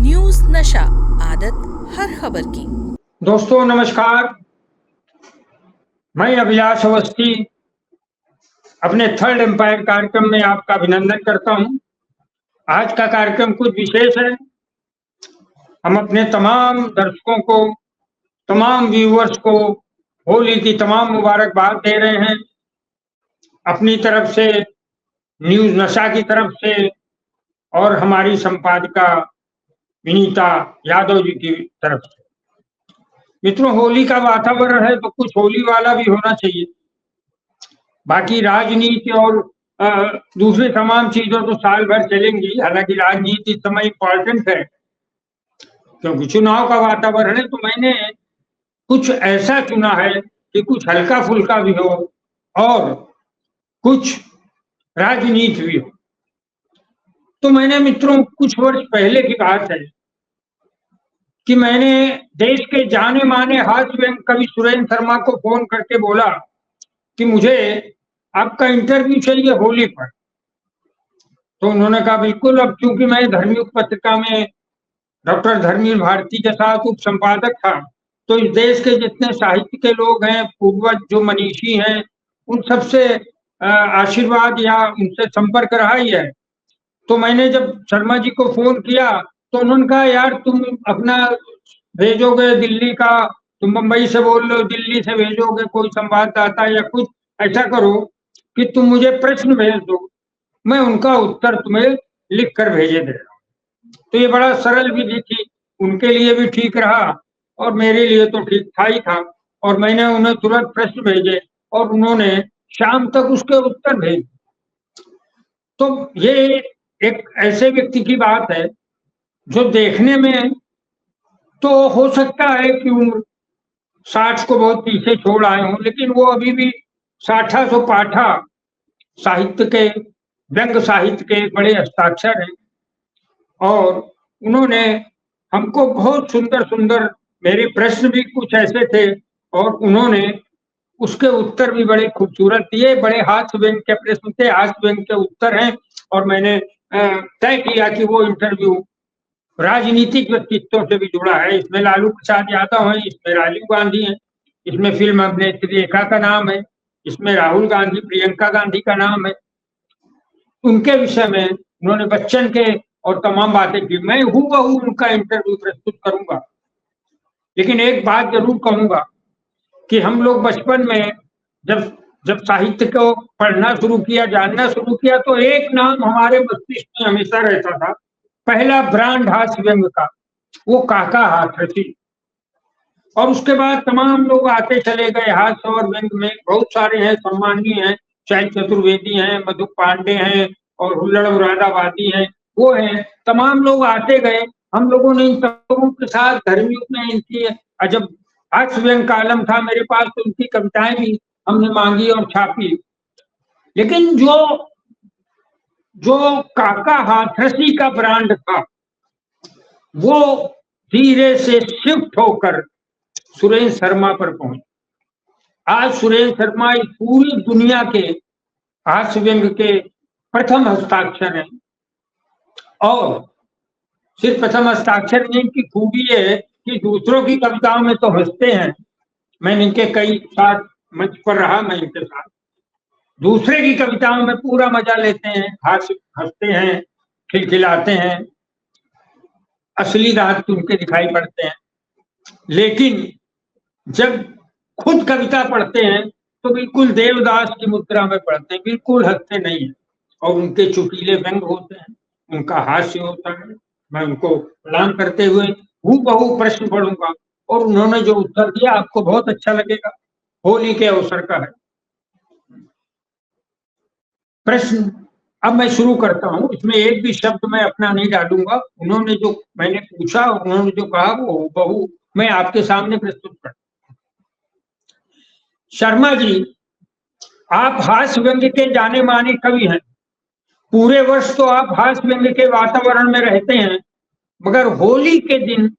News नशा, आदत हर खबर की। दोस्तों नमस्कार, मैं अभिलाष अवस्थी अपने थर्ड एम्पायर कार्यक्रम में आपका अभिनंदन करता हूं। आज का कार्यक्रम कुछ विशेष है। हम अपने तमाम दर्शकों को, तमाम व्यूअर्स को होली की तमाम मुबारकबाद दे रहे हैं। अपनी तरफ से, न्यूज नशा की तरफ से और हमारी संपादिका विनीता यादव जी की तरफ से। मित्रों, होली का वातावरण है तो कुछ होली वाला भी होना चाहिए। बाकी राजनीति और दूसरी तमाम चीजों तो साल भर चलेंगी। हालांकि राजनीति इस समय इम्पोर्टेंट है क्योंकि चुनाव का वातावरण है, तो मैंने कुछ ऐसा चुना है कि कुछ हल्का फुल्का भी हो और कुछ राजनीति भी हो। तो मैंने मित्रों, कुछ वर्ष पहले की बात है कि मैंने देश के जाने माने हास्य व्यंग कवि सुरेंद्र शर्मा को फोन करके बोला कि मुझे आपका इंटरव्यू चाहिए होली पर। तो उन्होंने कहा बिल्कुल। अब क्योंकि मैं धर्मयुग पत्रिका में डॉक्टर धर्मवीर भारती के साथ उप संपादक था, तो इस देश के जितने साहित्य के लोग हैं, पूर्वज जो मनीषी हैं, उन सबसे आशीर्वाद या उनसे संपर्क रहा ही है। तो मैंने जब शर्मा जी को फोन किया तो उन्होंने कहा, यार तुम अपना भेजोगे दिल्ली का, तुम मुंबई से बोल रहे हो, दिल्ली से भेजोगे कोई संवाददाता या कुछ, ऐसा करो कि तुम मुझे प्रश्न भेज दो, मैं उनका उत्तर तुम्हें लिख कर भेजे दे रहा हूँ। तो ये बड़ा सरल विधि थी, उनके लिए भी ठीक रहा और मेरे लिए तो ठीक था ही था। और मैंने उन्हें तुरंत प्रश्न भेजे और उन्होंने शाम तक उसके उत्तर भेजे। तो ये एक ऐसे व्यक्ति की बात है जो देखने में तो हो सकता है कि उम्र 60 को बहुत पीछे छोड़ आए हों, लेकिन वो अभी भी साठा सो पाठा साहित्य के, व्यंग साहित्य के बड़े हस्ताक्षर हैं। और उन्होंने हमको बहुत सुंदर सुंदर, मेरे प्रश्न भी कुछ ऐसे थे और उन्होंने उसके उत्तर भी बड़े खूबसूरत दिए। बड़े हास्य व्यंग के प्रश्न थे, हास्य व्यंग के उत्तर हैं। और मैंने तय किया कि वो इंटरव्यू राजनीतिक व्यक्तित्वों से भी जुड़ा है। इसमें लालू प्रसाद यादव हैं, इसमें राजीव गांधी हैं, इसमें फिल्म अभिनेत्री रेखा का नाम है, इसमें राहुल गांधी, प्रियंका गांधी का नाम है। उनके विषय में उन्होंने बच्चन के और तमाम बातें की। मैं हूबहू उनका इंटरव्यू प्रस्तुत करूंगा, लेकिन एक बात जरूर कहूंगा कि हम लोग बचपन में जब जब साहित्य को पढ़ना शुरू किया, जानना शुरू किया, तो एक नाम हमारे मस्तिष्क में हमेशा रहता था, पहला ब्रांड हास्य व्यंग का, वो काका हाथरसी। और उसके बाद तमाम लोग आते चले गए हास्य और व्यंग में, बहुत सारे हैं, सम्मानीय हैं, शैल चतुर्वेदी हैं, मधु पांडे हैं और हुल्लड़ मुरादाबादी हैं, वो हैं, तमाम लोग आते गए। हम लोगों ने इन लोगों के साथ धर्मयुग में इनकी जब हास्य व्यंग का आलम था मेरे पास, तो उनकी कविताएं भी हमने मांगी और छापी। लेकिन जो जो काका हाथरसी का ब्रांड था, वो धीरे से शिफ्ट होकर सुरेंद्र शर्मा पर पहुंच। आज सुरेंद्र शर्मा इस पूरी दुनिया के हास्य व्यंग के प्रथम हस्ताक्षर हैं। और सिर्फ प्रथम हस्ताक्षर नहीं, की खूबी है कि दूसरों की कविताओं में तो हंसते हैं। मैंने इनके कई साथ मंच पर रहा, मैं इनके साथ दूसरे की कविताओं में पूरा मजा लेते हैं, हंसते हैं, खिलखिलाते हैं, असली दांत उनके दिखाई पड़ते हैं। लेकिन जब खुद कविता पढ़ते हैं तो बिल्कुल देवदास की मुद्रा में पढ़ते हैं, बिल्कुल हंसते नहीं है। और उनके चुटीले व्यंग होते हैं, उनका हास्य होता है। मैं उनको प्रणाम करते हुए हूबहू प्रश्न पढ़ूंगा और उन्होंने जो उत्तर दिया आपको बहुत अच्छा लगेगा। होली के अवसर का है प्रश्न। अब मैं शुरू करता हूं, इसमें एक भी शब्द मैं अपना नहीं डालूंगा। उन्होंने जो मैंने पूछा और उन्होंने जो कहा वो हूबहू मैं आपके सामने प्रस्तुत करता हूं। शर्मा जी, आप हास्य व्यंग के जाने माने कवि हैं। पूरे वर्ष तो आप हास्य व्यंग के वातावरण में रहते हैं, मगर होली के दिन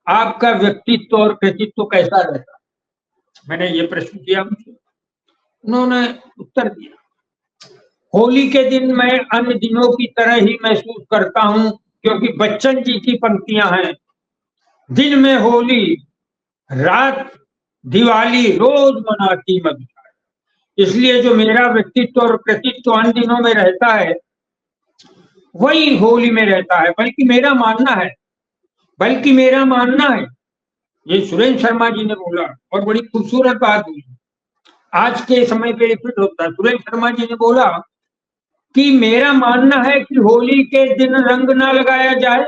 आपका व्यक्तित्व और कृतित्व कैसा रहता? मैंने ये प्रश्न किया मुझे, उन्होंने उत्तर दिया, होली के दिन मैं अन्य दिनों की तरह ही महसूस करता हूं क्योंकि बच्चन जी की पंक्तियां हैं, दिन में होली रात दिवाली रोज मनाती मधुचारी। इसलिए जो मेरा व्यक्तित्व और कृतित्व अन्य दिनों में रहता है वही होली में रहता है। बल्कि मेरा मानना है, ये सुरेंद्र शर्मा जी ने बोला और बड़ी खूबसूरत बात हुई, आज के समय पे फिट होता है। सुरेंद्र शर्मा जी ने बोला कि मेरा मानना है कि होली के दिन रंग ना लगाया जाए।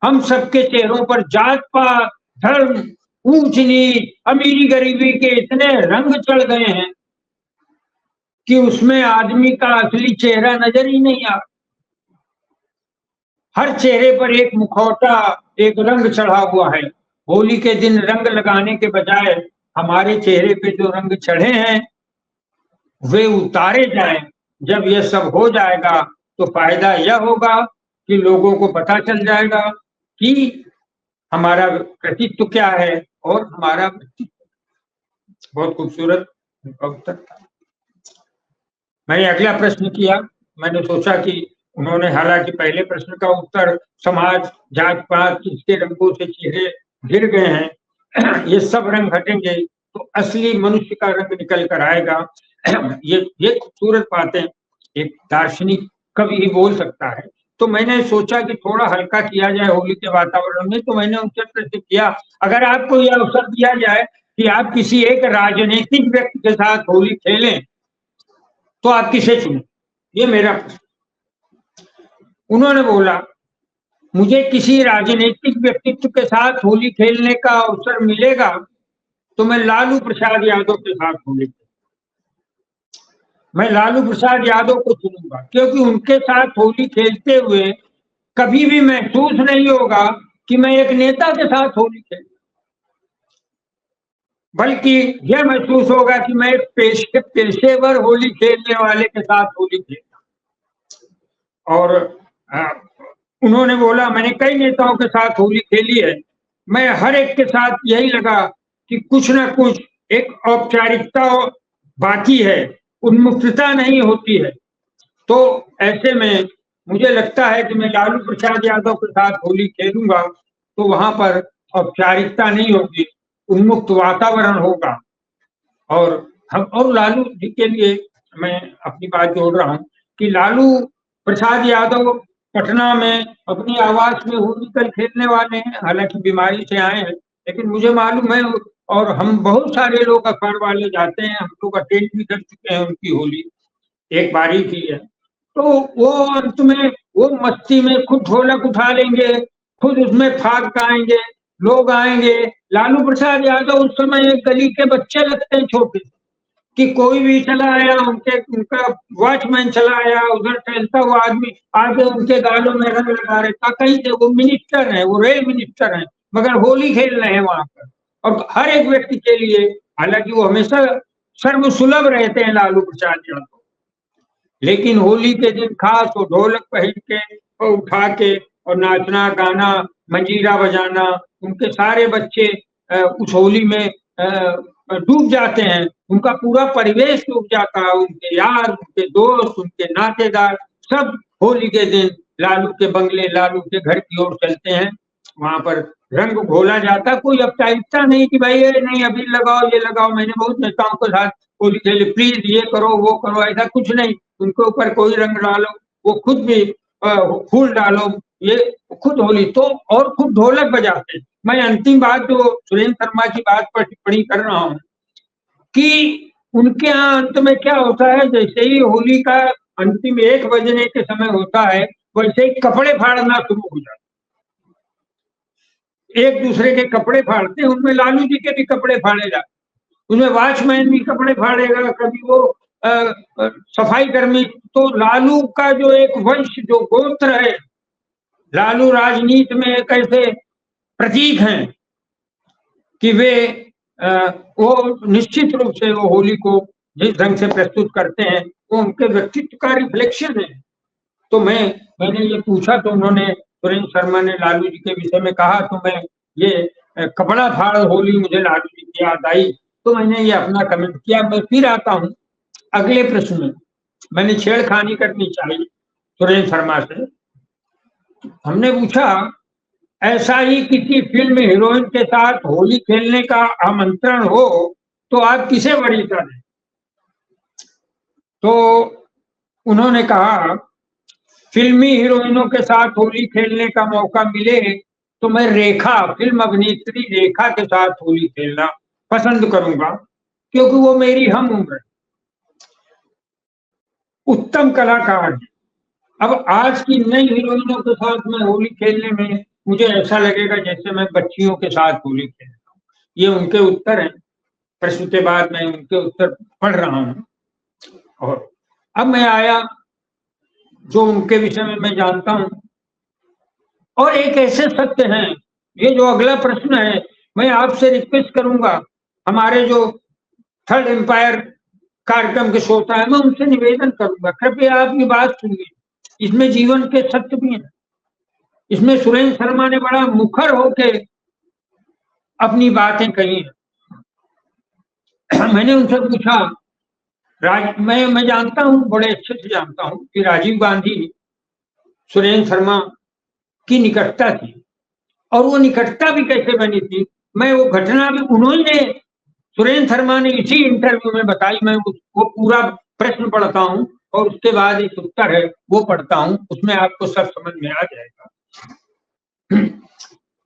हम सबके चेहरों पर जात पात धर्म ऊंच नीच अमीरी गरीबी के इतने रंग चढ़ गए हैं कि उसमें आदमी का असली चेहरा नजर ही नहीं आता। हर चेहरे पर एक मुखौटा, एक रंग चढ़ा हुआ है। होली के दिन रंग लगाने के बजाय हमारे चेहरे पे जो रंग चढ़े हैं वे उतारे जाएं। जब यह सब हो जाएगा तो फायदा यह होगा कि लोगों को पता चल जाएगा कि हमारा कृतित्व क्या है और हमारा व्यक्तित्व। बहुत खूबसूरत उत्तर था। मैंने अगला प्रश्न किया। मैंने सोचा कि उन्होंने, हालांकि पहले प्रश्न का उत्तर समाज जात पात किसके रंगों से चेहरे घिर गए हैं, ये सब रंग हटेंगे तो असली मनुष्य का रंग निकल कर आएगा। ये खूबसूरत बातें एक दार्शनिक कवि ही बोल सकता है। तो मैंने सोचा कि थोड़ा हल्का किया जाए होली के वातावरण में। तो मैंने उनसे प्रश्न किया, अगर आपको यह अवसर दिया जाए कि आप किसी एक राजनीतिक व्यक्ति के साथ होली खेलें तो आप किसे चुनें? ये मेरा प्रश्न। उन्होंने बोला, मुझे किसी राजनीतिक व्यक्तित्व के साथ होली खेलने का अवसर मिलेगा तो मैं लालू प्रसाद यादव के साथ होली खेलूंगा। मैं लालू प्रसाद यादव को चुनूंगा क्योंकि उनके साथ होली खेलते हुए कभी भी महसूस नहीं होगा कि मैं एक नेता के साथ होली खेल, बल्कि यह महसूस होगा कि मैं एक पेशेवर होली खेलने वाले के साथ होली खेलता। और उन्होंने बोला, मैंने कई नेताओं के साथ होली खेली है, मैं हर एक के साथ यही लगा कि कुछ ना कुछ एक औपचारिकता बाकी है, उन्मुक्तता नहीं होती है। तो ऐसे में मुझे लगता है कि मैं लालू प्रसाद यादव के साथ होली खेलूंगा तो वहां पर औपचारिकता नहीं होगी, उन्मुक्त वातावरण होगा। और लालू जी के लिए मैं अपनी बात जोड़ रहा हूँ कि लालू प्रसाद यादव पटना में अपनी आवास में होली कल खेलने वाले हैं। हालांकि बीमारी से आए हैं, लेकिन मुझे मालूम है और हम बहुत सारे लोग अखबार वाले जाते हैं, हम लोग अटेंड भी कर चुके हैं उनकी होली, एक बारी की है। तो वो अंत में वो मस्ती में खुद ढोलक उठा लेंगे, खुद उसमें फाग गाएंगे, लोग आएंगे। लालू प्रसाद यादव उस समय एक गली के बच्चे लगते हैं छोटे, कि कोई भी चला आया, उनका वॉचमैन चला आया, उधर टहलता हुआ आदमी आगे उनके गालों में रंग लगा रहे था। कहीं से वो मिनिस्टर है, वो रेल मिनिस्टर है, मगर होली खेल रहे हैं वहां पर। और हर एक व्यक्ति के लिए, हालांकि वो हमेशा सर्वसुलभ रहते हैं लालू प्रसाद यादव, लेकिन होली के दिन खास वो ढोलक पहन के और उठा के और नाचना गाना मंजीरा बजाना, उनके सारे बच्चे उस होली में डूब जाते हैं, उनका पूरा परिवेश डूब जाता है। उनके यार, उनके दोस्त, उनके नातेदार सब होली के दिन लालू के बंगले, लालू के घर की ओर चलते हैं। वहां पर रंग घोला जाता, कोई औपचारिकता नहीं कि भाई ये नहीं अभी लगाओ ये लगाओ। मैंने बहुत नेताओं के साथ होली खेली, प्लीज ये करो वो करो, ऐसा कुछ नहीं। उनके ऊपर कोई रंग डालो, वो खुद भी फूल डालो, ये खुद होली तो और खुद ढोलक बजाते। मैं अंतिम बात जो सुरेंद्र शर्मा की बात पर टिप्पणी कर रहा हूँ कि उनके यहाँ अंत में क्या होता है, जैसे ही होली का अंतिम 1 बजने के समय होता है वैसे ही कपड़े फाड़ना शुरू हो जाता, एक दूसरे के कपड़े फाड़ते हैं। उनमें लालू जी के भी कपड़े फाड़े जाते, उसमें वॉचमैन भी कपड़े फाड़ेगा, कभी वो सफाई कर्मी। तो लालू का जो एक वंश, जो गोत्र है, लालू राजनीति में एक ऐसे प्रतीक हैं कि वे वो निश्चित रूप से वो होली को जिस ढंग से प्रस्तुत करते हैं वो उनके व्यक्तित्व का रिफ्लेक्शन है। तो मैंने ये पूछा तो उन्होंने, सुरेंद्र शर्मा ने लालू जी के विषय में कहा, तो मैं ये कपड़ा फाड़ होली मुझे लालू जी की याद आई, तो मैंने ये अपना कमेंट किया। मैं फिर आता हूँ अगले प्रश्न में। मैंने छेड़खानी करनी चाहिए सुरेंद्र शर्मा से हमने पूछा, ऐसा ही किसी फिल्म हीरोइन के साथ होली खेलने का आमंत्रण हो तो आप किसे वरीयता दें? तो उन्होंने कहा, फिल्मी हीरोइनों के साथ होली खेलने का मौका मिले तो मैं फिल्म अभिनेत्री रेखा के साथ होली खेलना पसंद करूंगा, क्योंकि वो मेरी हम उम्र है, उत्तम कलाकार है। अब आज की नई हीरोइनों के साथ मैं होली खेलने में मुझे ऐसा लगेगा जैसे मैं बच्चियों के साथ होली खेल रहा हूँ। ये उनके उत्तर हैं। प्रश्न के बाद मैं उनके उत्तर पढ़ रहा हूँ। और अब मैं आया जो उनके विषय में मैं जानता हूँ, और एक ऐसे सत्य हैं, ये जो अगला प्रश्न है, मैं आपसे रिक्वेस्ट करूंगा, हमारे जो थर्ड एम्पायर कार्यक्रम के श्रोता है, मैं उनसे निवेदन करूंगा, कृपया आप ये बात सुनिए, इसमें जीवन के सत्य भी हैं। इसमें सुरेंद्र शर्मा ने बड़ा मुखर होके अपनी बातें कही हैं। मैंने उनसे पूछा, मैं जानता हूं, बड़े अच्छे से जानता हूं कि राजीव गांधी सुरेंद्र शर्मा की निकटता थी, और वो निकटता भी कैसे बनी थी, मैं वो घटना भी उन्होंने सुरेंद्र शर्मा ने इसी इंटरव्यू में बताई। मैं वो पूरा प्रश्न पढ़ता हूं और उसके बाद एक उत्तर है वो पढ़ता हूं, उसमें आपको सब समझ में आ जाएगा।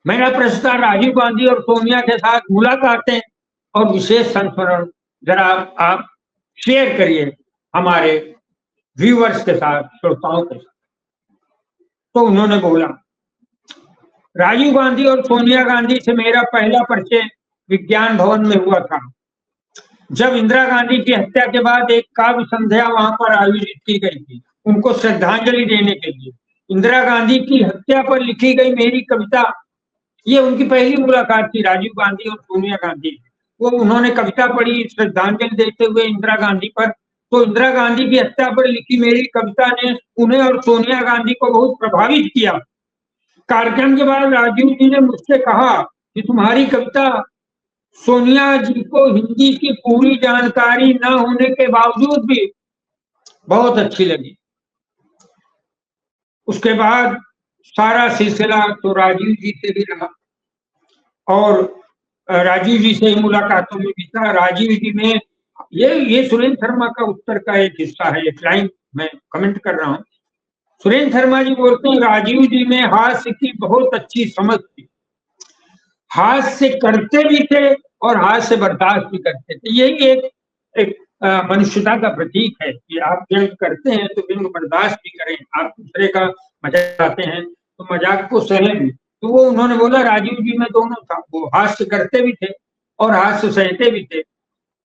मेरा प्रश्न था, राजीव गांधी और सोनिया के साथ मुलाकातें और विशेष संस्मरण जरा आप शेयर करिए हमारे व्यूअर्स के साथ, श्रोताओं के साथ। तो उन्होंने बोला, राजीव गांधी और सोनिया गांधी से मेरा पहला परिचय विज्ञान भवन में हुआ था, जब इंदिरा गांधी की हत्या के बाद एक काव्य संध्या वहां पर आयोजित की गई थी उनको श्रद्धांजलि देने के लिए। इंदिरा गांधी की हत्या पर लिखी गई मेरी कविता, ये उनकी पहली मुलाकात थी राजीव गांधी और सोनिया गांधी। वो उन्होंने कविता पढ़ी श्रद्धांजलि देते हुए इंदिरा गांधी पर, तो इंदिरा गांधी की हत्या पर लिखी मेरी कविता ने उन्हें और सोनिया गांधी को बहुत प्रभावित किया। कार्यक्रम के बाद राजीव जी ने मुझसे कहा कि तुम्हारी कविता सोनिया जी को हिंदी की पूरी जानकारी न होने के बावजूद भी बहुत अच्छी लगी। उसके बाद सारा सिलसिला तो राजीव जी से भी रहा, और राजीव जी से मुलाकातों में भी था। राजीव जी में ये सुरेंद्र शर्मा का उत्तर का एक हिस्सा है, एक लाइन मैं कमेंट कर रहा हूँ। सुरेंद्र शर्मा जी बोलते हैं, राजीव जी में हास्य की बहुत अच्छी समझ थी, हास्य करते भी थे और हास्य बर्दाश्त भी करते थे। यही एक मनुष्यता का प्रतीक है कि आप व्यंग करते हैं तो व्यंग बर्दाश्त भी करें, आप दूसरे का मजाक आते हैं तो मजाक को सहें भी। तो वो उन्होंने बोला राजीव जी में दोनों था, वो हास्य करते भी थे और हास्य सहते भी थे।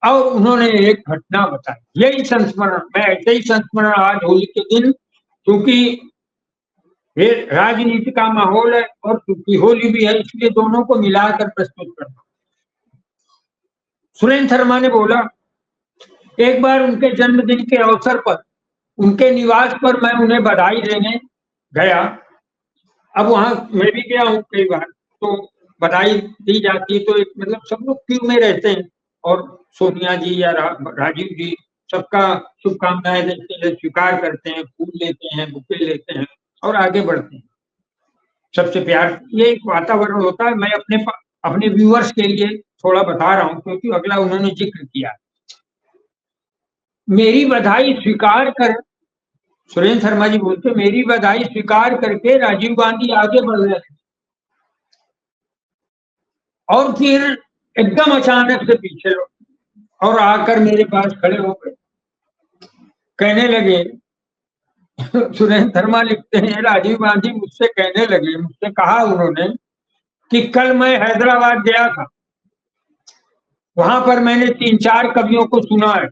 और उन्होंने एक घटना बताई, यही संस्मरण, मैं ऐसे ही संस्मरण आज होली के दिन, क्योंकि ये राजनीति का माहौल है और क्योंकि होली भी है, इसलिए दोनों को मिलाकर प्रस्तुत करना। सुरेंद्र शर्मा ने बोला, एक बार उनके जन्मदिन के अवसर पर उनके निवास पर मैं उन्हें बधाई देने गया। अब वहां मैं भी गया हूँ कई बार, तो बधाई दी जाती है तो एक मतलब सब लोग क्यू में रहते हैं और सोनिया जी या राजीव जी सबका शुभकामनाएं देते हैं, स्वीकार करते हैं, फूल लेते हैं, बुके लेते हैं और आगे बढ़ते हैं। सबसे प्यार, ये एक वातावरण होता है। मैं अपने व्यूअर्स के लिए थोड़ा बता रहा हूँ क्योंकि अगला उन्होंने जिक्र किया। मेरी बधाई स्वीकार कर, सुरेंद्र शर्मा जी बोलते, मेरी बधाई स्वीकार करके राजीव गांधी आगे बढ़ रहे थे और फिर एकदम अचानक से पीछे और आकर मेरे पास खड़े हो गए, कहने लगे, सुरेंद्र शर्मा लिखते हैं, राजीव गांधी मुझसे कहने लगे, मुझसे कहा उन्होंने कि कल मैं हैदराबाद गया था, वहां पर मैंने 3-4 कवियों को सुना है,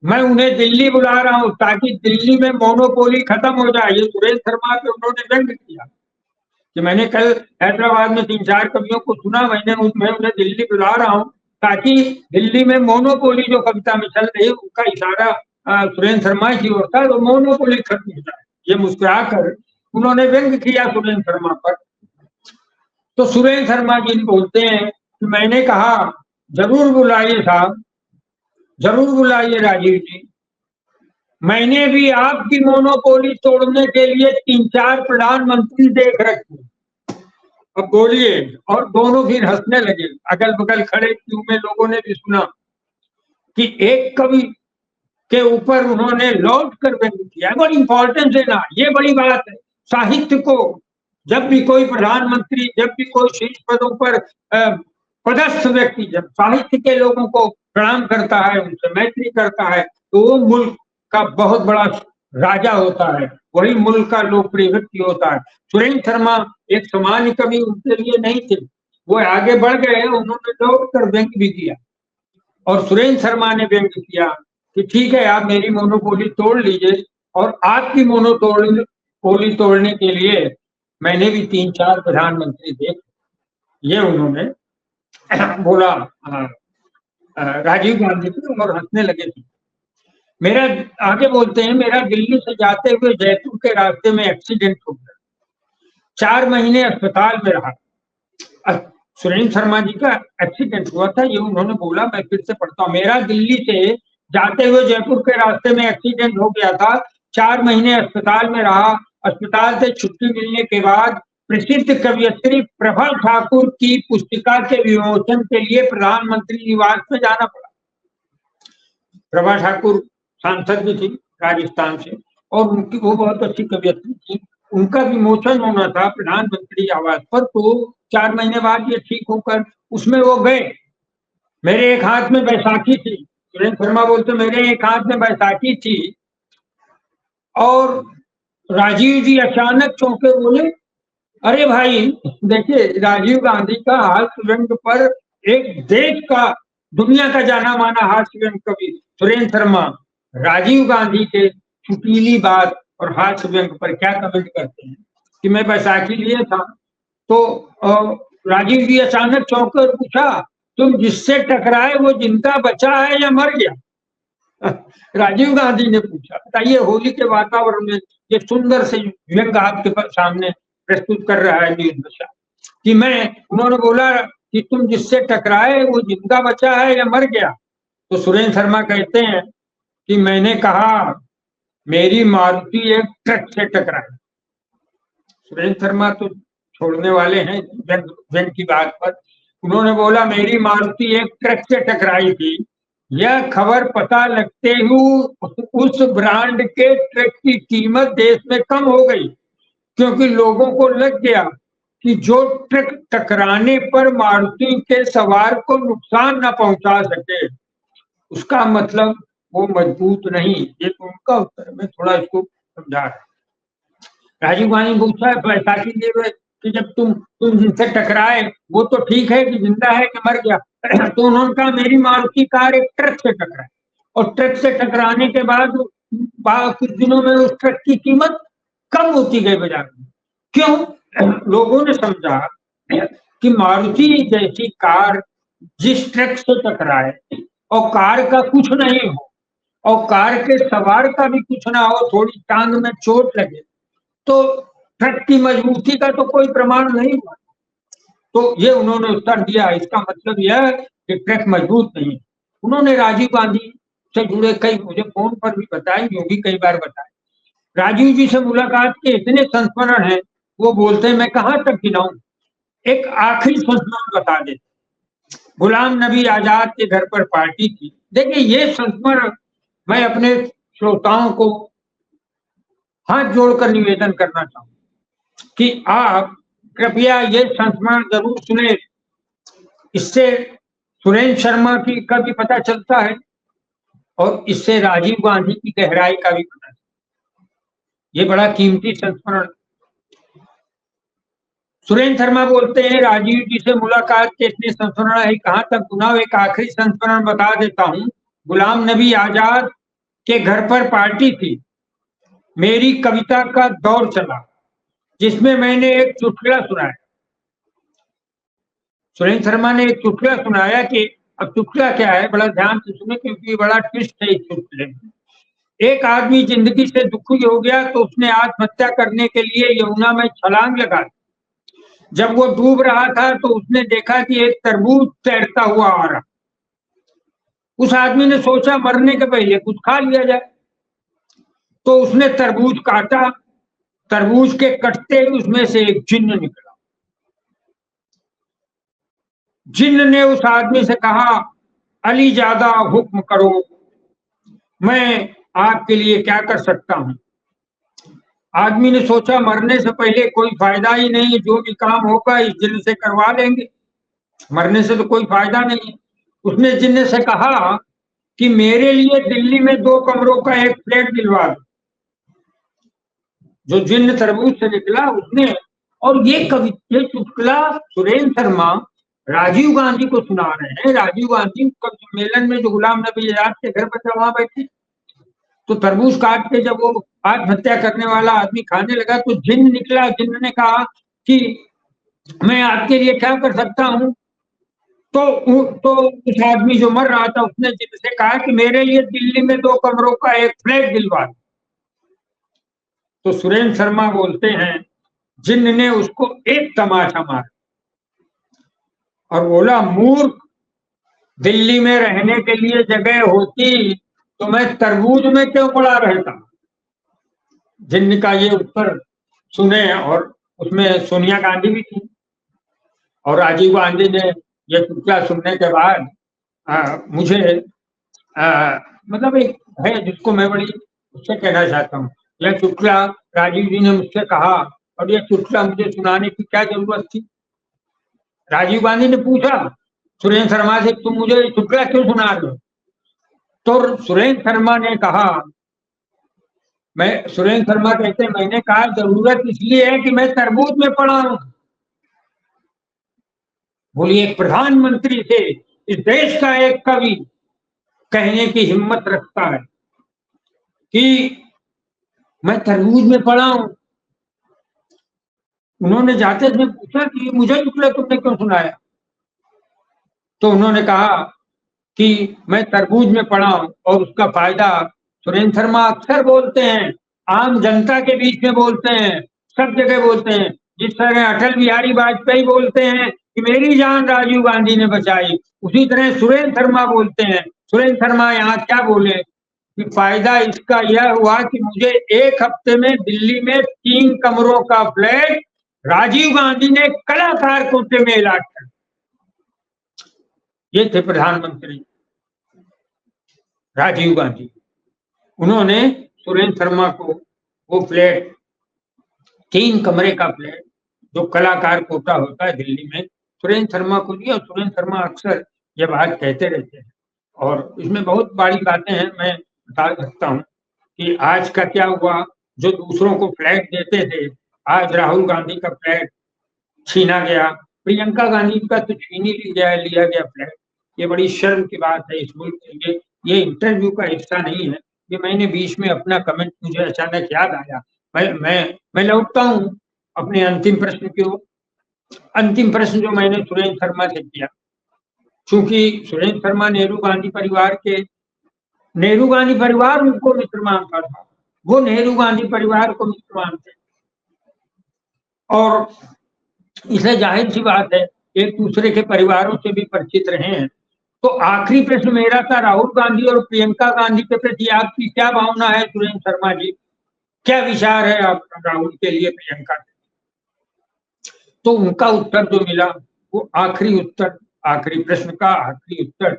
मैं उन्हें दिल्ली बुला रहा हूं ताकि दिल्ली में मोनोपोली खत्म हो जाए। ये सुरेंद्र शर्मा पे उन्होंने व्यंग किया कि मैंने कल हैदराबाद में 3-4 कवियों को सुना, मैं उन्हें दिल्ली बुला रहा हूं ताकि दिल्ली में मोनोपोली जो कविता में चल रही है उसका इशारा सुरेंद्र शर्मा की ओर था, तो मोनोपोली खत्म हो जाए। ये मुस्कुरा कर उन्होंने व्यंग किया सुरेंद्र शर्मा पर। तो सुरेंद्र शर्मा जी बोलते हैं कि मैंने कहा जरूर बुलाइए साहब, जरूर बुलाइए राजीव जी, मैंने भी आपकी मोनोपोली तोड़ने के लिए 3-4 प्रधानमंत्री देख रखे। अब बोलिए। और दोनों फिर हंसने लगे। अगल बगल खड़े क्यों में लोगों ने भी सुना कि एक कवि के ऊपर उन्होंने लौट कर व्यक्त किया। बड़ी इंपॉर्टेंट है ना, ये बड़ी बात है। साहित्य को जब भी कोई प्रधानमंत्री, जब भी कोई शीर्ष पदों पर पदस्थ व्यक्ति जब साहित्य के लोगों को प्रणाम करता है, उनसे मैत्री करता है, तो वो मुल्क का बहुत बड़ा राजा होता है, वही मुल्क का लोकप्रिय व्यक्ति होता है। सुरेंद्र शर्मा एक सामान्य कवि उनके लिए नहीं थे, वो आगे बढ़ गए, उन्होंने लौट कर व्यंग भी किया। और सुरेंद्र शर्मा ने व्यंग किया कि ठीक है, आप मेरी मोनोपोली तोड़ लीजिए, और आपकी मोनोपोली तोड़ने के लिए मैंने भी 3-4 प्रधानमंत्री देख। ये उन्होंने बोला राजीव गांधी को, और हंसने लगे थे। मेरा आगे बोलते हैं, मेरा दिल्ली से जाते हुए जयपुर के रास्ते में एक्सीडेंट हो गया, 4 महीने अस्पताल में रहा। सुरेंद्र शर्मा जी का एक्सीडेंट हुआ था, ये उन्होंने बोला। मैं फिर से पढ़ता हूँ। मेरा दिल्ली से जाते हुए जयपुर के रास्ते में एक्सीडेंट हो गया था, 4 महीने अस्पताल में रहा। अस्पताल से छुट्टी मिलने के बाद प्रसिद्ध कवियत्री प्रभा ठाकुर की पुस्तिका के विमोचन के लिए प्रधानमंत्री निवास में जाना पड़ा। प्रभा ठाकुर सांसद भी थी राजस्थान से, और उनकी वो बहुत अच्छी कवियत्री थी। उनका विमोचन होना था प्रधानमंत्री आवास पर, तो 4 महीने बाद ये ठीक होकर उसमें वो गए। मेरे एक हाथ में बैसाखी थी, सुरेंद्र शर्मा बोलते मेरे एक हाथ में बैसाखी थी, और राजीव जी अचानक चौंके, बोले अरे भाई देखिए, राजीव गांधी का हास्य व्यंग पर एक देश का, दुनिया का जाना माना हास्य व्यंग कवि सुरेंद्र शर्मा राजीव गांधी के छुटीली बात और हास्य व्यंग पर क्या कमेंट करते हैं कि मैं बैसाखी लिए था। तो राजीव जी अचानक चौंक कर पूछा, तुम जिससे टकराए वो जिंदा बचा है या मर गया? राजीव गांधी ने पूछा। बताइए, होली के वातावरण में ये सुंदर से व्यंग आपके सामने प्रस्तुत कर रहा है न्यूज दशा कि उन्होंने बोला कि तुम जिससे टकराए वो जिंदा बचा है या मर गया? तो सुरेंद्र शर्मा कहते हैं कि मैंने कहा मेरी मारुति एक ट्रक से टकराई। सुरेंद्र शर्मा तो छोड़ने वाले हैं व्यंग की बात पर। उन्होंने बोला मेरी मारुति एक ट्रक से टकराई थी, यह खबर पता लगते ही उस ब्रांड के ट्रक की कीमत देश में कम हो गई, क्योंकि लोगों को लग गया कि जो ट्रक टकराने पर मारुति के सवार को नुकसान न पहुंचा सके, उसका मतलब वो मजबूत नहीं। ये तो उनका उत्तर है, मैं थोड़ा इसको समझा रहा हूं। राजीव गांधी पूछा है बैसाखी लिए कि जब तुम जिनसे टकराए वो तो ठीक है कि जिंदा है कि मर गया? तो उन्होंने कहा मेरी मारुति कार एक ट्रक से टकराई, और ट्रक से टकराने के बाद कुछ दिनों में उस ट्रक की कीमत कम होती गई बाजार में। क्यों? लोगों ने समझा कि मारुति जैसी कार जिस ट्रक से टकराए और कार का कुछ नहीं हो और कार के सवार का भी कुछ ना हो, थोड़ी टांग में चोट लगे, तो ट्रक की मजबूती का तो कोई प्रमाण नहीं हुआ। तो ये उन्होंने उत्तर दिया। इसका मतलब यह है कि ट्रक मजबूत नहीं। उन्होंने राजीव गांधी से जुड़े कई, मुझे फोन पर भी बताए, जो भी कई बार बताए। राजीव जी से मुलाकात के इतने संस्मरण हैं, वो बोलते हैं मैं कहाँ तक गिनाऊं। एक आखिरी संस्मरण बता देते। गुलाम नबी आजाद के घर पर पार्टी थी। देखिए, ये संस्मरण मैं अपने श्रोताओं को हाथ जोड़कर निवेदन करना चाहूँ कि आप कृपया ये संस्मरण जरूर सुने। इससे सुरेंद्र शर्मा का भी पता चलता है और इससे राजीव गांधी की गहराई का भी पता चलता है। ये बड़ा कीमती संस्मरण। सुरेंद्र शर्मा बोलते हैं राजीव जी से मुलाकात के इतने संस्मरण है, कहां तक सुनाओ। एक आखिरी संस्मरण बता देता हूं। गुलाम नबी आजाद के घर पर पार्टी थी। मेरी कविता का दौर चला जिसमें मैंने एक चुटकुला सुनाया। सुरेंद्र शर्मा ने एक चुटकुला सुनाया कि अब चुटकुला क्या है, बड़ा ध्यान से सुने क्योंकि बड़ा ट्विस्ट है इस चुटकुले में। एक आदमी जिंदगी से दुखी हो गया तो उसने आत्महत्या करने के लिए यमुना में छलांग लगा दी। जब वो डूब रहा था तो उसने देखा कि एक तरबूज तैरता हुआ आ रहा। उस आदमी ने सोचा मरने के पहले कुछ खा लिया जाए। तो उसने तरबूज काटा, तरबूज के कटते ही उसमें से एक जिन्न निकला। जिन्न ने उस आदमी से कहा, अली ज्यादा हुक्म करो, मैं आपके लिए क्या कर सकता हूं। आदमी ने सोचा मरने से पहले कोई फायदा ही नहीं, जो भी काम होगा इस जिन्न से करवा लेंगे, मरने से तो कोई फायदा नहीं है। उसने जिन्न से कहा कि मेरे लिए दिल्ली में 2 कमरों का एक फ्लैट दिलवा दो। जो जिन्न तरबूज से निकला उसने, और ये चुटकुला सुरेंद्र शर्मा राजीव गांधी को सुना रहे हैं। राजीव गांधी सम्मेलन में जो गुलाम नबी आजाद के घर पर था वहां बैठे, तो तरबूज काट के जब वो आत्महत्या करने वाला आदमी खाने लगा तो जिन्न निकला। जिन्न ने कहा कि मैं आपके लिए क्या कर सकता हूं। तो उस आदमी जो मर रहा था उसने जिन्न से कहा कि मेरे लिए दिल्ली में 2 कमरों का एक फ्लैट दिलवा दो। तो सुरेंद्र शर्मा बोलते हैं जिन्न ने उसको एक तमाचा मारा और बोला, मूर्ख, दिल्ली में रहने के लिए जगह होती तो मैं तरबूज में क्यों पड़ा रहता। जिन्न का ये उत्तर सुने, और उसमें सोनिया गांधी भी थी, और राजीव गांधी ने ये चुटकुला सुनने के बाद मुझे मतलब एक है जिसको मैं बड़ी उससे कहना चाहता हूँ। यह चुटकुला राजीव जी ने मुझसे कहा और यह चुटकुला मुझे सुनाने की क्या जरूरत थी। राजीव गांधी ने पूछा सुरेंद्र शर्मा से, तुम मुझे चुटकुला क्यों सुना रहे हो। तो सुरेंद्र शर्मा ने कहा, सुरेंद्र शर्मा कहते हैं मैंने कहा जरूरत इसलिए है कि मैं तरबूज में पड़ा हूं। बोलिए, एक प्रधानमंत्री से इस देश का एक कवि कहने की हिम्मत रखता है कि मैं तरबूज में पड़ा हूं। उन्होंने जाते समय पूछा कि मुझे चुटकुला तुमने क्यों सुनाया। तो उन्होंने कहा कि मैं तरबूज में पड़ा हूं और उसका फायदा सुरेंद्र शर्मा अक्सर बोलते हैं, आम जनता के बीच में बोलते हैं, सब जगह बोलते हैं। जिस तरह अटल बिहारी वाजपेयी बोलते हैं कि मेरी जान राजीव गांधी ने बचाई, उसी तरह सुरेंद्र शर्मा बोलते हैं। सुरेंद्र शर्मा यहाँ क्या बोले कि फायदा इसका यह हुआ कि मुझे एक हफ्ते में दिल्ली में 3 कमरों का फ्लैट राजीव गांधी ने कलाकार कोटे में इलाज कर। ये थे प्रधानमंत्री राजीव गांधी। उन्होंने सुरेंद्र शर्मा को वो फ्लैट, 3 कमरे का फ्लैट जो कलाकार कोटा होता है दिल्ली में, सुरेंद्र शर्मा को दिया। सुरेंद्र शर्मा अक्सर ये बात कहते रहते हैं और इसमें बहुत बड़ी बातें हैं। मैं बता सकता हूँ कि आज का क्या हुआ, जो दूसरों को फ्लैट देते थे, आज राहुल गांधी का फ्लैट छीना गया, प्रियंका गांधी का तो छीन ही लिया गया फ्लैट। ये बड़ी शर्म की बात है इस मुल्क के लिए। ये इंटरव्यू का हिस्सा नहीं है, ये मैंने बीच में अपना कमेंट मुझे अचानक याद आया। मैं लौटता हूँ अपने अंतिम प्रश्न की ओर। अंतिम प्रश्न जो मैंने सुरेंद्र शर्मा से किया, क्योंकि सुरेंद्र शर्मा नेहरू गांधी परिवार उनको मित्र मानता था, वो नेहरू गांधी परिवार को मित्र मानते, और इसलिए जाहिर सी बात है एक दूसरे के परिवारों से भी परिचित रहे हैं। तो आखिरी प्रश्न मेरा था, राहुल गांधी और प्रियंका गांधी के प्रति आपकी क्या भावना है सुरेंद्र शर्मा जी, क्या विचार है आपका राहुल के लिए, प्रियंका के? तो उनका उत्तर जो मिला वो आखिरी प्रश्न का आखिरी उत्तर,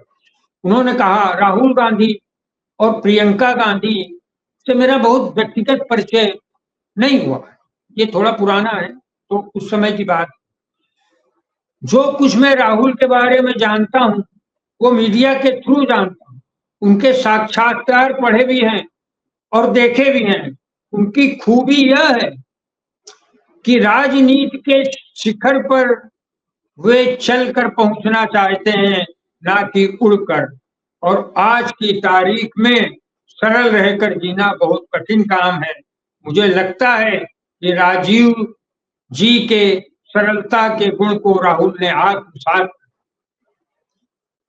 उन्होंने कहा राहुल गांधी और प्रियंका गांधी से मेरा बहुत व्यक्तिगत परिचय नहीं हुआ, ये थोड़ा पुराना है, तो उस समय की बात। जो कुछ मैं राहुल के बारे में जानता हूँ वो मीडिया के थ्रू जानता हूँ। उनके साक्षात्कार पढ़े भी हैं और देखे भी हैं। उनकी खूबी यह है कि राजनीति के शिखर पर वे चलकर पहुंचना चाहते हैं, ना कि उड़कर। और आज की तारीख में सरल रहकर जीना बहुत कठिन काम है। मुझे लगता है कि राजीव जी के सरलता के गुण को राहुल ने आत्मसात।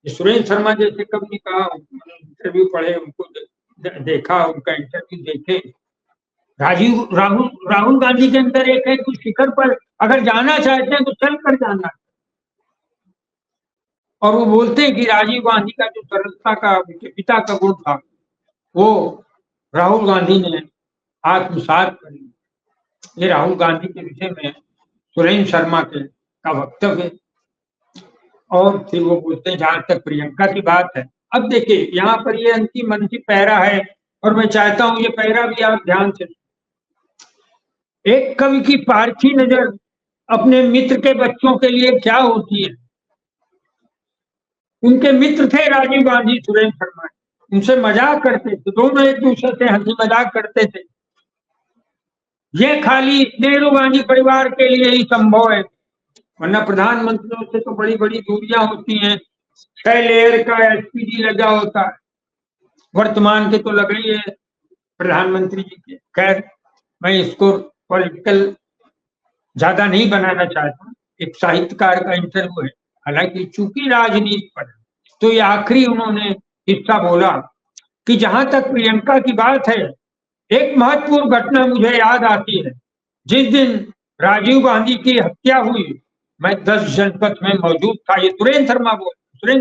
सुरेंद्र शर्मा जैसे कभी कहा, इंटरव्यू पढ़े, उनको देखा, उनका इंटरव्यू देखे। राहुल गांधी के अंदर एक है कुछ शिखर पर अगर जाना चाहते हैं तो चल कर जाना। और वो बोलते हैं कि राजीव गांधी का जो सरलता का पिता का गुण था वो राहुल गांधी ने आत्मसात कर ली। ये राहुल गांधी के विषय में सुरेंद्र शर्मा का वक्तव्य है। और फिर वो बोलते हैं जहां तक प्रियंका की बात है, अब देखिए यहाँ पर ये अंतिम पैरा है और मैं चाहता हूं ये पैरा भी आप ध्यान से। एक कवि की पारखी नजर अपने मित्र के बच्चों के लिए क्या होती है। उनके मित्र थे राजीव गांधी, सुरेंद्र शर्मा, उनसे मजाक करते थे, दोनों एक दूसरे से हंसी मजाक करते थे। ये खाली नेहरू गांधी परिवार के लिए ही संभव है, वरना प्रधानमंत्रियों से तो बड़ी बड़ी दूरियां होती हैं। 6 लेयर का एसपीजी लगा होता है, वर्तमान के तो लगे ही है प्रधानमंत्री जी के। खैर मैं इसको पॉलिटिकल ज्यादा नहीं बनाना चाहता, एक साहित्यकार का इंटरव्यू है, हालांकि चूंकि राजनीति पर तो ये आखिरी उन्होंने हिस्सा बोला कि जहां तक प्रियंका की बात है, एक महत्वपूर्ण घटना मुझे याद आती है। जिस दिन राजीव गांधी की हत्या हुई, मैं 10 जनपथ में मौजूद था। ये सुरेंद्र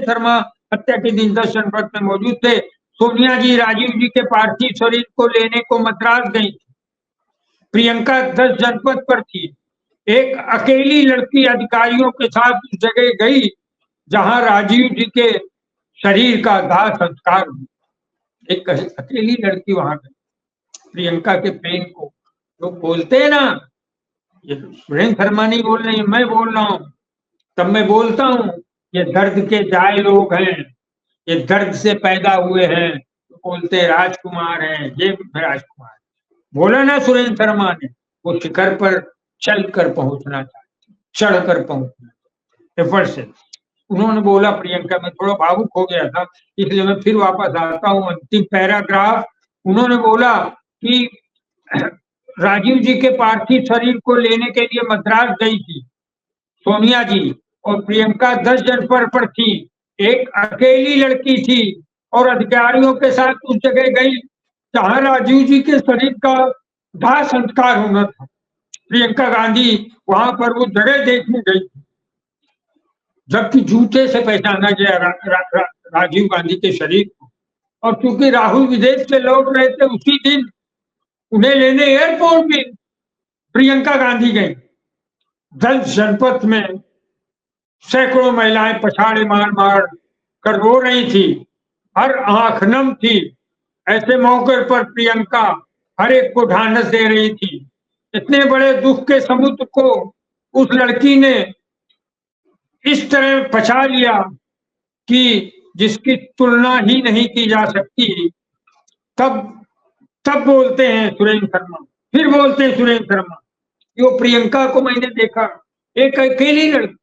शर्मा हत्या के दिन 10 जनपथ में मौजूद थे। सोनिया जी राजीव जी के पार्थिव शरीर को लेने को मद्रास गई थी। प्रियंका 10 जनपथ पर थी। एक अकेली लड़की अधिकारियों के साथ उस जगह गई जहां राजीव जी के शरीर का दाह संस्कार हुआ। एक अकेली लड़की वहां गई प्रियंका के प्रेम को। लोग बोलते हैं ना, ये सुरेंद्र शर्मा नहीं बोल रहे, मैं बोल रहा हूं। तब मैं बोलता हूं ये दर्द के जाए लोग हैं, ये दर्द से पैदा हुए हैं, तो बोलते राजकुमार हैं, ये राजकुमार। बोला ना सुरेंद्र शर्मा ने, वो शिखर पर चल कर पहुंचना चाहते, चढ़ कर पहुंचना एफर्ट से। उन्होंने बोला, प्रियंका में थोड़ा भावुक हो गया था, इसलिए मैं फिर वापस आता हूं अंतिम पैराग्राफ। उन्होंने बोला कि राजीव जी के पार्थिव शरीर को लेने के लिए मद्रास गई थी सोनिया जी, और प्रियंका 10 जनपथ पर थी। एक अकेली लड़की थी और अधिकारियों के साथ उस जगह गई जहां राजीव जी के शरीर का दाह संस्कार होना था। प्रियंका गांधी वहां पर वो जगह देखने गई थी, जबकि जूते से पहचाना गया राजीव गांधी के शरीर को। और चूंकि राहुल विदेश से लौट रहे थे उसी दिन, उन्हें लेने एयरपोर्ट भी प्रियंका गांधी गई। 10 जनपथ में सैकड़ों महिलाएं पछाड़े मार मार कर रो रही थी, हर आंख नम थी। ऐसे मौके पर प्रियंका हर एक को ढांढस दे रही थी। इतने बड़े दुख के समुद्र को उस लड़की ने इस तरह पछा लिया कि जिसकी तुलना ही नहीं की जा सकती। तब बोलते हैं सुरेंद्र शर्मा, फिर बोलते हैं सुरेंद्र शर्मा, वो प्रियंका को मैंने देखा, एक अकेली लड़की,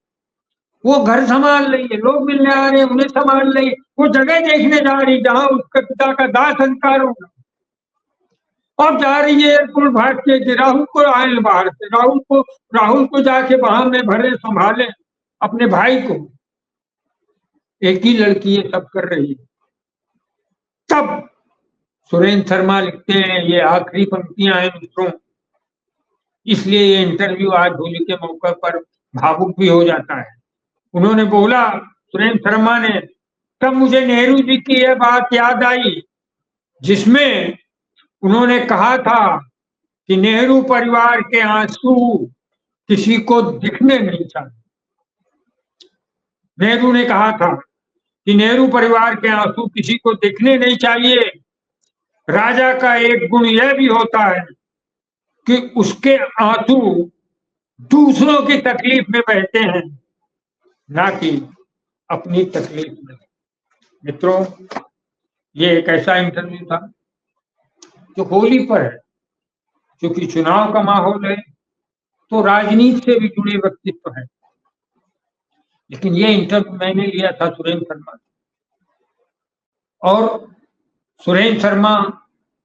वो घर संभाल रही है, लोग मिलने आ रहे हैं उन्हें संभाल रही है, वो जगह देखने जा रही जहां उसके पिता का दाह संस्कार होगा। अब जा रही है एयरपोर्ट भाग के, राहुल को आए बाहर से, राहुल को जाके वहां में भरे संभाले अपने भाई को। एक ही लड़की ये सब कर रही है। तब सुरेंद्र शर्मा लिखते हैं, ये आखिरी पंक्तियां हैं मित्रों, इसलिए ये इंटरव्यू आज होली के मौके पर भावुक भी हो जाता है। उन्होंने बोला, सुरेंद्र शर्मा ने, तब मुझे नेहरू जी की यह बात याद आई जिसमें उन्होंने कहा था कि नेहरू परिवार के आंसू किसी को दिखने नहीं चाहिए। नेहरू ने कहा था कि नेहरू परिवार के आंसू किसी को दिखने नहीं चाहिए। राजा का एक गुण यह भी होता है कि उसके आंसू दूसरों की तकलीफ में बहते हैं, ना कि अपनी तकलीफ में। मित्रों, ये एक ऐसा इंटरव्यू था जो होली पर है, क्योंकि चुनाव का माहौल है तो राजनीति से भी जुड़े व्यक्तित्व है। लेकिन ये इंटरव्यू मैंने लिया था सुरेंद्र शर्मा, और सुरेंद्र शर्मा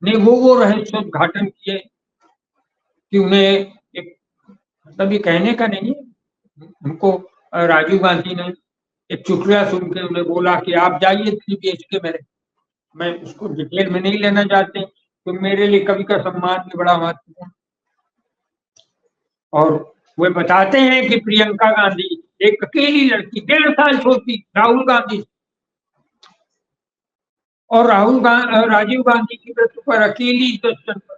ने वो रहस्य उद्घाटन किए कि उन्हें एक, मतलब ये कहने का नहीं है, उनको राजीव गांधी ने एक चुटकुला सुन के उन्हें बोला कि आप जाइए 3 BHK में। मैं उसको डिटेल में नहीं लेना चाहते, तो मेरे लिए कवि का सम्मान भी बड़ा महत्वपूर्ण। और वे बताते हैं कि प्रियंका गांधी एक अकेली लड़की, 1.5 साल छोटी राहुल गांधी, और राजीव गांधी की मृत्यु पर अकेली 10 जनपथ,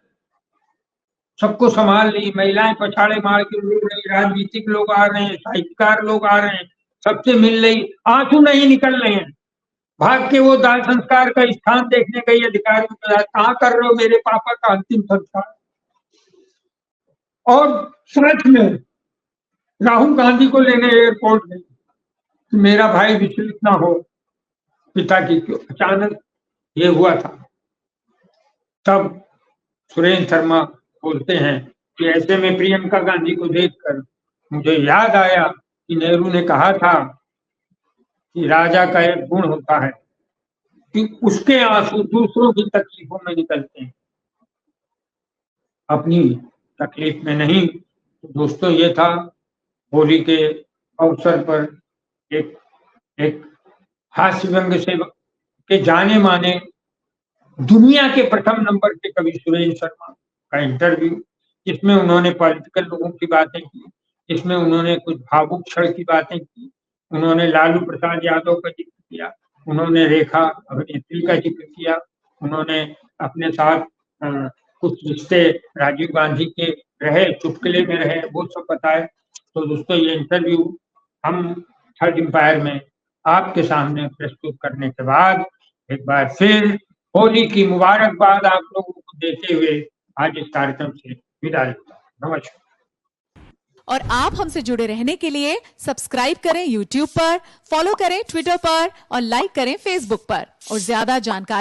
सबको संभाल ली, महिलाएं पछाड़े मार के रो रही, राजनीतिक लोग आ रहे हैं, साहित्यकार लोग आ रहे हैं, सबसे मिल रही, आंसू नहीं निकल रहे हैं। भाग के वो दाह संस्कार का स्थान देखने गई, अधिकारियों के साथ, कहाँ कर रहे हो मेरे पापा का अंतिम संस्कार। और साथ में राहुल गांधी को लेने एयरपोर्ट गई, मेरा भाई विचलित ना हो पिता की, क्यों अचानक ये हुआ था। तब सुरेंद्र शर्मा बोलते हैं कि ऐसे में प्रियंका गांधी को देखकर मुझे याद आया कि नेहरू ने कहा था कि राजा का एक गुण होता है कि उसके आंसू दूसरों की तकलीफों में निकलते हैं, अपनी तकलीफ में नहीं। तो दोस्तों, ये था होली के अवसर पर एक हास्य व्यंग से के जाने माने दुनिया के प्रथम नंबर के कवि सुरेंद्र शर्मा का इंटरव्यू, जिसमें उन्होंने पॉलिटिकल लोगों की बातें की, जिसमें उन्होंने कुछ भावुक क्षण की बातें की, उन्होंने लालू प्रसाद यादव का जिक्र किया, उन्होंने रेखा अभिनेत्री का जिक्र किया, उन्होंने अपने साथ कुछ रिश्ते राजीव गांधी के रहे, चुटकुले में रहे, वो सब बताए। तो दोस्तों, ये इंटरव्यू हम थर्ड एम्पायर में आपके सामने प्रस्तुत करने के बाद एक बार फिर होली की मुबारकबाद आप लोगों को देते हुए आज इस कार्यक्रम से विदा लेता हूं। नमस्कार। और आप हमसे जुड़े रहने के लिए सब्सक्राइब करें YouTube पर, फॉलो करें ट्विटर पर और लाइक करें Facebook पर, और ज्यादा जानकारी